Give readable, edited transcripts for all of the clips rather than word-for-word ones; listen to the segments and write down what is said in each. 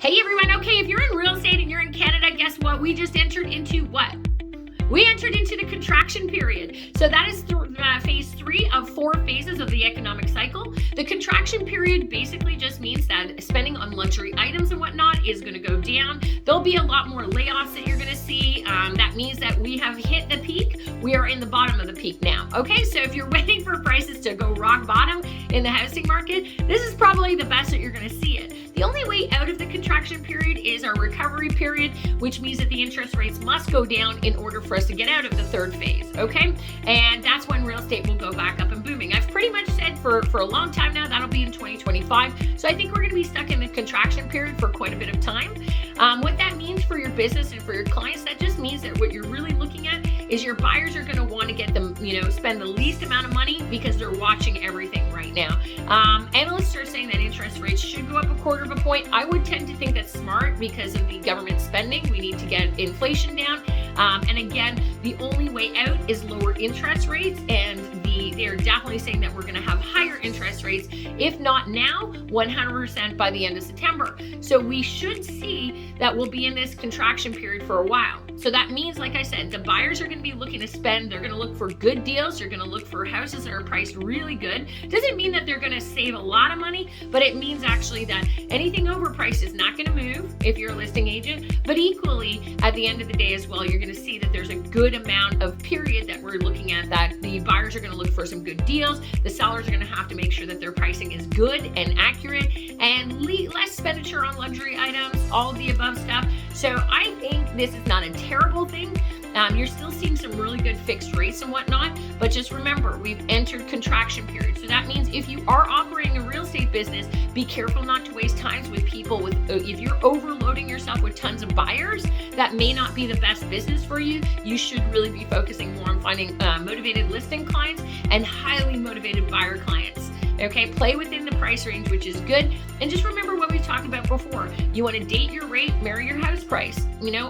Hey everyone, okay, if you're in real estate and you're in Canada, guess what? We just entered into what? We entered into the contraction period. So that is phase 3 of 4 phases of the economic cycle. The contraction period basically just means that spending on luxury items and whatnot is going to go down. There'll be a lot more layoffs that you're going to see. That means that we have hit the peak. We are in the bottom of the peak now. Okay, so if you're waiting for prices to go rock bottom in the housing market, this is probably the best that you're going to see it. The only way out of the contraction period is our recovery period, which means that the interest rates must go down in order for us to get out of the third phase, okay? And that's when real estate will go back up and booming. I've pretty much said for a long time now, that'll be in 2025. So I think we're gonna be stuck in the contraction period for quite a bit of time. What that means for your business and for your clients, that just means that what you're really looking at is your buyers are gonna wanna get them, spend the least amount of money because they're watching everything right now. Analysts are saying that interest rates should go up a quarter of a point. I would tend to think that's smart because of the government spending. We need to get inflation down. And again, the only way out is lower interest rates, and they're definitely saying that we're going to have higher interest rates, if not now, 100% by the end of September. So we should see that we'll be in this contraction period for a while. So that means, like I said, the buyers are going to be looking to spend. They're going to look for good deals. They're going to look for houses that are priced really good. Doesn't mean that they're going to save a lot of money, but it means actually that anything overpriced is not going to move if you're a listing agent. But equally, at the end of the day as well, you're going to see that there's a good amount of period that we're looking at that the buyers are going to look for some good deals. The sellers are going to have to make sure that their pricing is good and accurate, and less expenditure on luxury items, all of the above stuff. So I think this is not a terrible thing. You're still seeing some really good fixed rates and whatnot, but just remember, we've entered contraction period. So that means if you are operating a real estate business, be careful not to waste time with people if you're overloading yourself with tons of buyers, that may not be the best business for you. You should really be focusing more on finding motivated listing clients and highly motivated buyer clients. Okay, play within the price range, which is good. And just remember what we talked about before. You want to date your rate, marry your house price.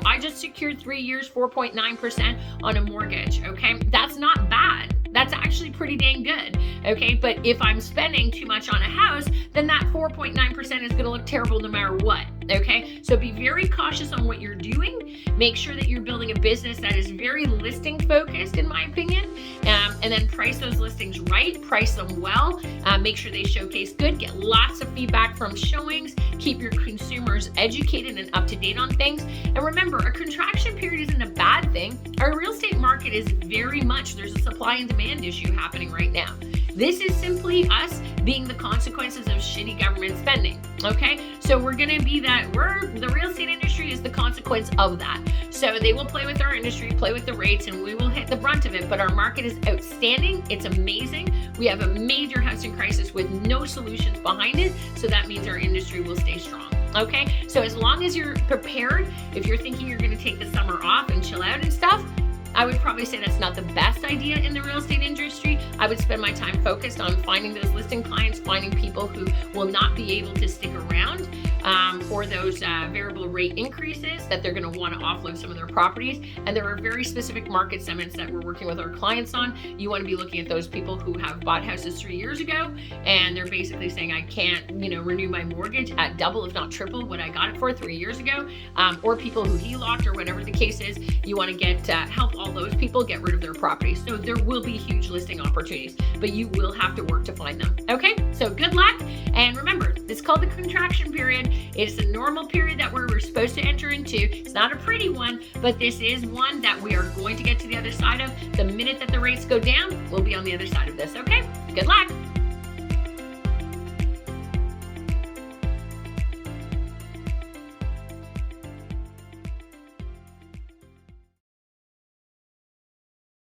I just secured 3 years, 4.9% on a mortgage. Okay, that's not bad. That's actually pretty dang good. Okay, but if I'm spending too much on a house, then that 4.9% is going to look terrible no matter what. Okay, so be very cautious on what you're doing. Make sure that you're building a business that is very listing focused, in my opinion, and then price those listings right, price them well, make sure they showcase good, get lots of feedback from showings, keep your consumers educated and up to date on things. And remember, a contraction period isn't a bad thing. Our real estate market is very much, there's a supply and demand issue happening right now. This is simply us being the consequences of shitty government spending, okay? So we're gonna be the real estate industry is the consequence of that. So they will play with our industry, play with the rates, and we will hit the brunt of it, but our market is outstanding. It's amazing. We have a major housing crisis with no solutions behind it, so that means our industry will stay strong. Okay, so as long as you're prepared, if you're thinking you're gonna take the summer off and chill out and stuff, I would probably say that's not the best idea in the real estate industry. I would spend my time focused on finding those listing clients, finding people who will not be able to stick around for those variable rate increases, that they're going to want to offload some of their properties. And there are very specific market segments that we're working with our clients on. You want to be looking at those people who have bought houses 3 years ago, and they're basically saying, I can't, renew my mortgage at double, if not triple, what I got it for 3 years ago, or people who HELOC'd or whatever the case is. You want to get help all those people get rid of their properties. So there will be huge listing opportunities, but you will have to work to find them. Okay, so good luck. And remember, it's called the contraction period. It's a normal period that we're supposed to enter into. It's not a pretty one, but this is one that we are going to get to the other side of. The minute that the rates go down, we'll be on the other side of this. Okay, good luck.